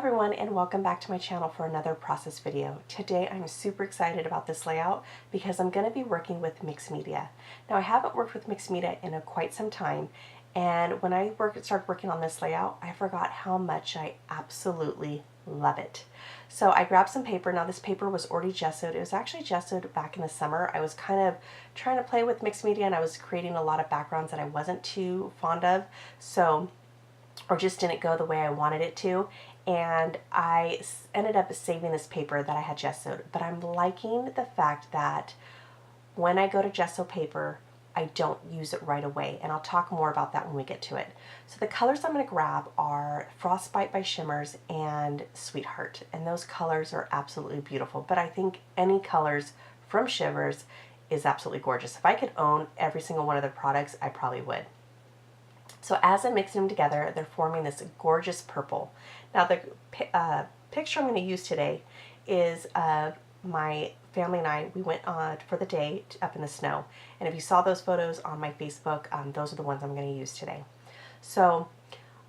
Everyone, and welcome back to my channel for another process video. Today I'm super excited about this layout because I'm going to be working with mixed media. Now I haven't worked with mixed media in quite some time, and when I started working on this layout I forgot how much I absolutely love it. So I grabbed some paper. Now this paper was already gessoed. It was actually gessoed back in the summer. I was kind of trying to play with mixed media and I was creating a lot of backgrounds that I wasn't too fond of, or just didn't go the way I wanted it to. And I ended up saving this paper that I had gessoed. But I'm liking the fact that when I go to gesso paper, I don't use it right away. And I'll talk more about that when we get to it. So the colors I'm going to grab are Frostbite by Shimmers and Sweetheart. And those colors are absolutely beautiful. But I think any colors from Shimmers is absolutely gorgeous. If I could own every single one of their products, I probably would. So as I'm mixing them together, they're forming this gorgeous purple. Now the picture I'm going to use today is of my family and I. We went for the day up in the snow. And if you saw those photos on my Facebook, those are the ones I'm going to use today. So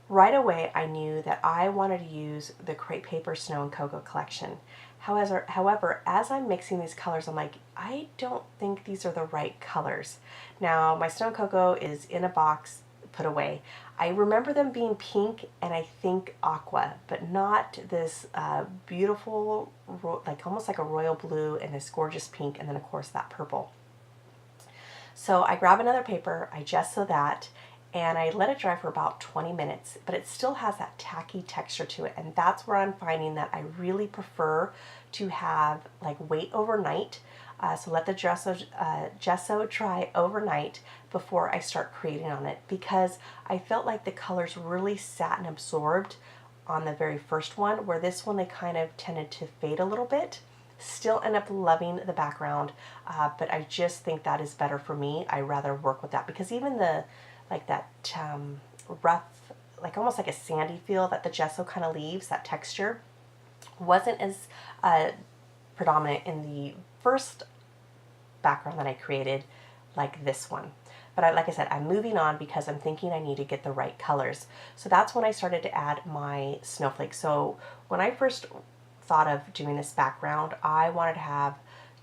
right away I knew that I wanted to use the Crepe Paper Snow and Cocoa collection. However, as I'm mixing these colors, I'm like, I don't think these are the right colors. Now my Snow and Cocoa is in a box, put away. I remember them being pink and I think aqua, but not this beautiful, like almost like a royal blue and this gorgeous pink, and then of course that purple. So I grab another paper, I gesso that, and I let it dry for about 20 minutes, but it still has that tacky texture to it, and that's where I'm finding that I really prefer to have wait overnight. So let the gesso dry overnight before I start creating on it, because I felt like the colors really sat and absorbed on the very first one, where this one they kind of tended to fade a little bit. Still end up loving the background, but I just think that is better for me. I rather work with that, because even the rough, almost like a sandy feel that the gesso kind of leaves, that texture, wasn't as predominant in the first background that I created like this one. But like I said, I'm moving on because I'm thinking I need to get the right colors. So that's when I started to add my snowflakes. So when I first thought of doing this background, I wanted to have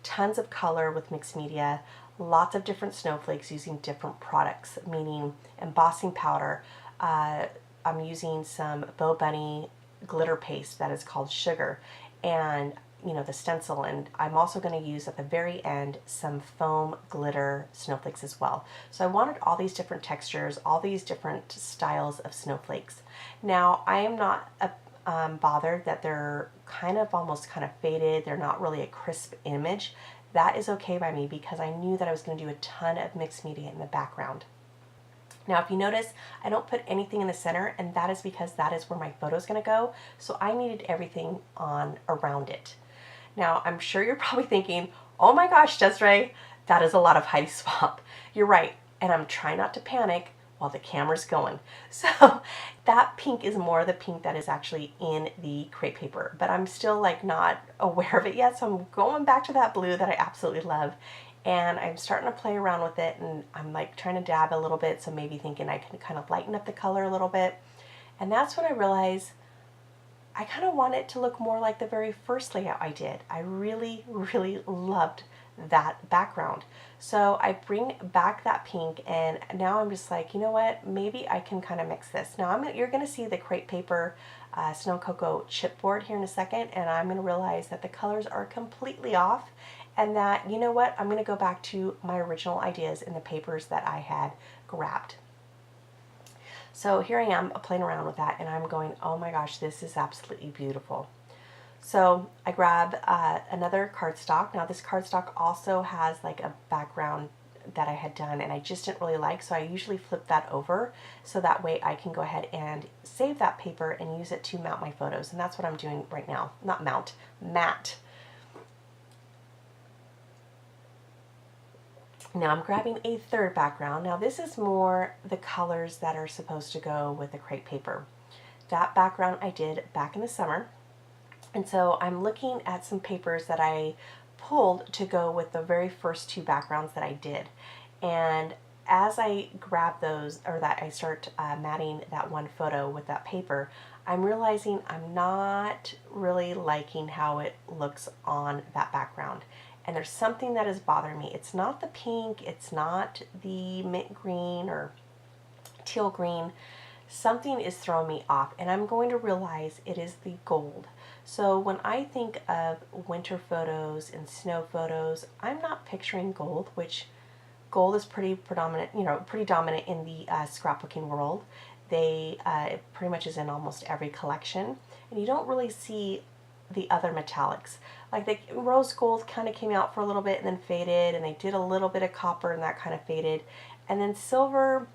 tons of color with mixed media, lots of different snowflakes using different products, meaning embossing powder. I'm using some Bo Bunny glitter paste that is called Sugar, and the stencil, and I'm also going to use at the very end some foam glitter snowflakes as well. So I wanted all these different textures, all these different styles of snowflakes. Now I am not bothered that they're almost kind of faded, they're not really a crisp image. That is okay by me, because I knew that I was going to do a ton of mixed media in the background. Now if you notice, I don't put anything in the center, and that is because that is where my photo is going to go, so I needed everything on around it. Now I'm sure you're probably thinking, oh my gosh, Desiree, that is a lot of Heidi Swapp. You're right, and I'm trying not to panic while the camera's going. So that pink is more the pink that is actually in the crepe paper, but I'm still not aware of it yet, so I'm going back to that blue that I absolutely love, and I'm starting to play around with it, and I'm trying to dab a little bit, so maybe thinking I can kind of lighten up the color a little bit. And that's when I realized I kind of want it to look more like the very first layout I did. I really, really loved that background. So I bring back that pink, and now I'm just like, you know what, maybe I can kind of mix this. Now you're going to see the crepe paper Snow Cocoa chipboard here in a second, and I'm going to realize that the colors are completely off, and that, you know what, I'm going to go back to my original ideas in the papers that I had grabbed. So here I am playing around with that, and I'm going, oh my gosh, this is absolutely beautiful. So I grab another cardstock. Now this cardstock also has a background that I had done and I just didn't really like, so I usually flip that over so that way I can go ahead and save that paper and use it to mount my photos. And that's what I'm doing right now. Not mount, mat. Now I'm grabbing a third background. Now this is more the colors that are supposed to go with the crepe paper. That background I did back in the summer. And so I'm looking at some papers that I pulled to go with the very first two backgrounds that I did. And as I grab those, or that I start matting that one photo with that paper, I'm realizing I'm not really liking how it looks on that background. And there's something that is bothering me. It's not the pink, it's not the mint green or teal green. Something is throwing me off, and I'm going to realize it is the gold. So when I think of winter photos and snow photos, I'm not picturing gold, which gold is pretty predominant, pretty dominant in the scrapbooking world. It pretty much is in almost every collection, and you don't really see the other metallics. Like the rose gold kind of came out for a little bit and then faded, and they did a little bit of copper and that kind of faded, and then silver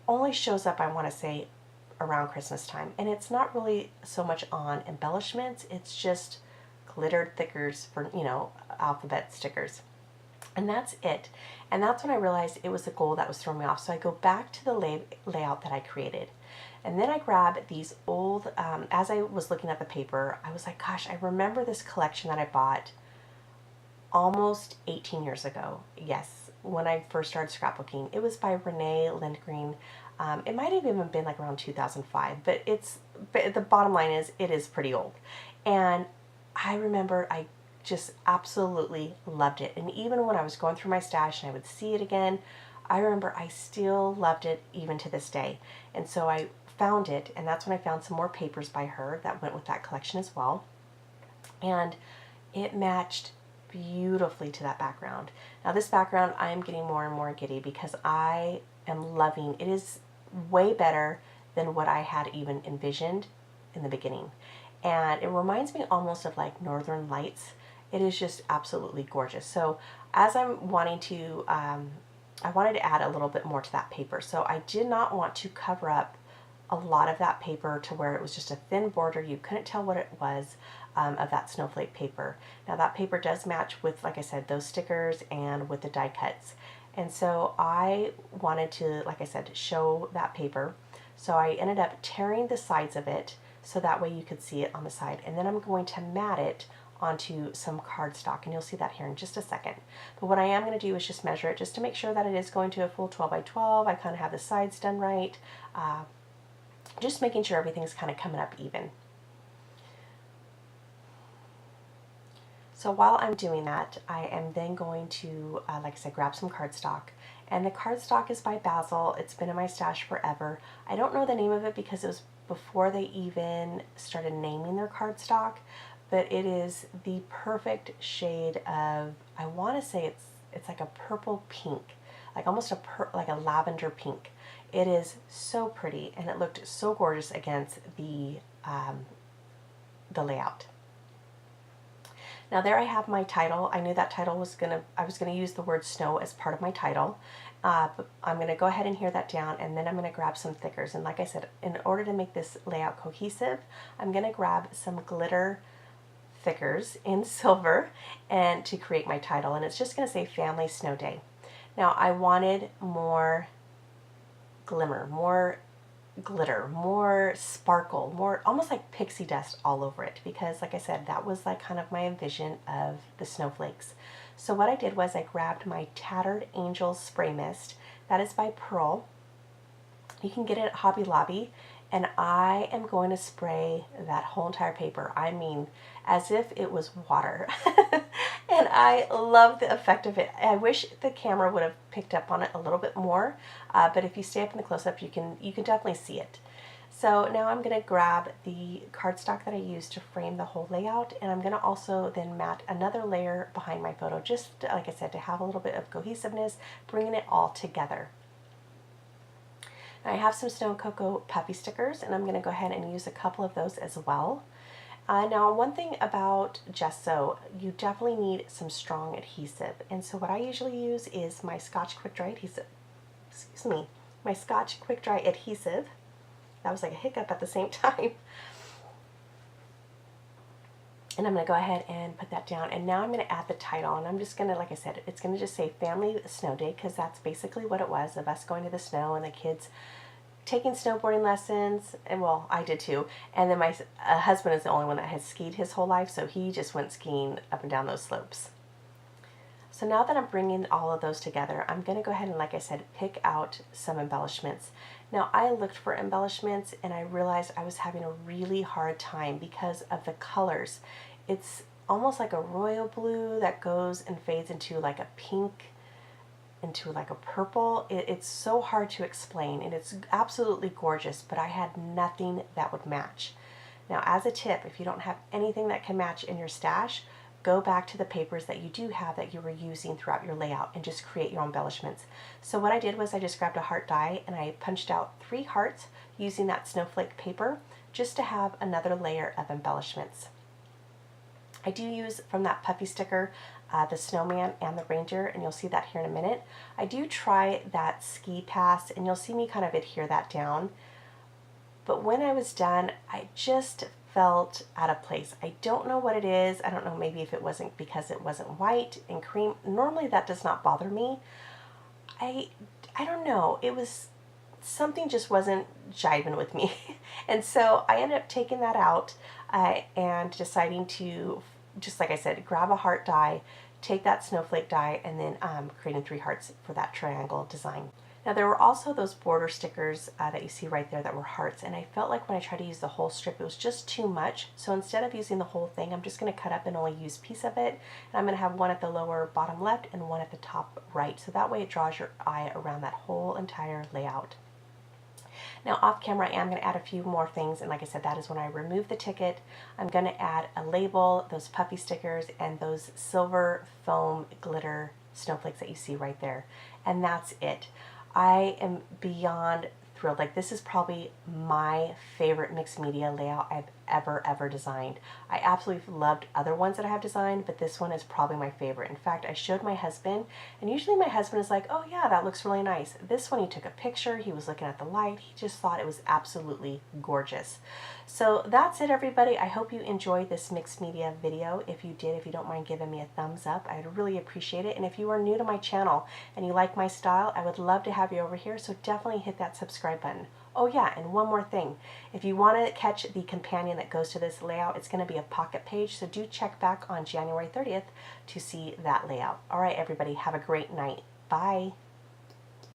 only shows up, I want to say, around Christmas time. And it's not really so much on embellishments, it's just glittered stickers for, alphabet stickers. And that's it. And that's when I realized it was the gold that was throwing me off. So I go back to the layout that I created. And then I grab these old, as I was looking at the paper, I was like, gosh, I remember this collection that I bought almost 18 years ago. Yes, when I first started scrapbooking. It was by Renee Lindgren. It might have even been like around 2005, but the bottom line is it is pretty old. And I remember I just absolutely loved it. And even when I was going through my stash and I would see it again, I remember I still loved it even to this day. And so I found it, and that's when I found some more papers by her that went with that collection as well. And it matched beautifully to that background. Now this background, I am getting more and more giddy because I am loving. It is way better than what I had even envisioned in the beginning. And it reminds me almost of like Northern Lights. It is just absolutely gorgeous. So as I'm wanting to, I wanted to add a little bit more to that paper. So I did not want to cover up a lot of that paper to where it was just a thin border. You couldn't tell what it was of that snowflake paper. Now that paper does match with, like I said, those stickers and with the die cuts. And so I wanted to, like I said, show that paper. So I ended up tearing the sides of it so that way you could see it on the side. And then I'm going to mat it onto some cardstock, and you'll see that here in just a second. But what I am going to do is just measure it just to make sure that it is going to a full 12 by 12. I kind of have the sides done right. Just making sure everything's kind of coming up even. So while I'm doing that, I am then going to, like I said, grab some cardstock. And the cardstock is by Basil. It's been in my stash forever. I don't know the name of it because it was before they even started naming their cardstock, but it is the perfect shade of, I want to say it's like a purple pink, like almost like a lavender pink. It is so pretty, and it looked so gorgeous against the layout. Now there I have my title. I knew that title was I was gonna use the word snow as part of my title. But I'm gonna go ahead and hear that down, and then I'm gonna grab some thickers. And like I said, in order to make this layout cohesive, I'm gonna grab some glitter thickers in silver and to create my title. And it's just gonna say Family Snow Day. Now I wanted more glimmer, more glitter, more sparkle, more almost like pixie dust all over it, because like I said, that was like kind of my vision of the snowflakes. So what I did was I grabbed my Tattered Angels spray mist. That is by Pearl. You can get it at Hobby Lobby, and I am going to spray that whole entire paper. I mean, as if it was water. And I love the effect of it. I wish the camera would have picked up on it a little bit more, but if you stay up in the close-up, you can definitely see it. So now I'm going to grab the cardstock that I used to frame the whole layout, and I'm going to also then mat another layer behind my photo, just like I said, to have a little bit of cohesiveness, bringing it all together. Now I have some Snow Cocoa puffy stickers, and I'm going to go ahead and use a couple of those as well. Now one thing about gesso, you definitely need some strong adhesive, and so what I usually use is my Scotch Quick Dry adhesive. Excuse me, my Scotch Quick Dry adhesive. That was like a hiccup at the same time. And I'm going to go ahead and put that down, and now I'm going to add the title, and I'm just going to, like I said, it's going to just say Family Snow Day, because that's basically what it was, of us going to the snow and the kids taking snowboarding lessons. And well, I did too, and then my husband is the only one that has skied his whole life, so he just went skiing up and down those slopes. So now that I'm bringing all of those together, I'm going to go ahead and, like I said, pick out some embellishments. Now, I looked for embellishments and I realized I was having a really hard time because of the colors. It's almost like a royal blue that goes and fades into like a pink, into like a purple. It's so hard to explain, and it's absolutely gorgeous, but I had nothing that would match. Now, as a tip, if you don't have anything that can match in your stash, go back to the papers that you do have that you were using throughout your layout and just create your own embellishments. So what I did was I just grabbed a heart die and I punched out 3 hearts using that snowflake paper just to have another layer of embellishments. I do use from that puffy sticker the snowman and the reindeer, and you'll see that here in a minute. I do try that ski pass, and you'll see me kind of adhere that down. But when I was done, I just felt out of place. I don't know what it is. I don't know, maybe if it wasn't because it wasn't white and cream. Normally that does not bother me. I don't know. It was something just wasn't jiving with me. And so I ended up taking that out and deciding to, just like I said, grab a heart die, take that snowflake die, and then creating 3 hearts for that triangle design. Now there were also those border stickers that you see right there that were hearts, and I felt like when I tried to use the whole strip it was just too much. So instead of using the whole thing, I'm just going to cut up and only use a piece of it, and I'm going to have one at the lower bottom left and one at the top right, so that way it draws your eye around that whole entire layout. Now off camera I am going to add a few more things, and like I said, that is when I remove the ticket. I'm going to add a label, those puffy stickers, and those silver foam glitter snowflakes that you see right there. And that's it. I am beyond thrilled. Like, this is probably my favorite mixed media layout I've ever designed. I absolutely loved other ones that I have designed, but this one is probably my favorite. In fact, I showed my husband, and usually my husband is like, oh yeah, that looks really nice. This one, he took a picture, he was looking at the light, he just thought it was absolutely gorgeous. So that's it, everybody. I hope you enjoyed this mixed media video. If you did, if you don't mind giving me a thumbs up, I'd really appreciate it. And if you are new to my channel and you like my style, I would love to have you over here, so definitely hit that subscribe button. Oh yeah, and one more thing. If you want to catch the companion that goes to this layout, it's going to be a pocket page, so do check back on January 30th to see that layout. All right, everybody, have a great night. Bye.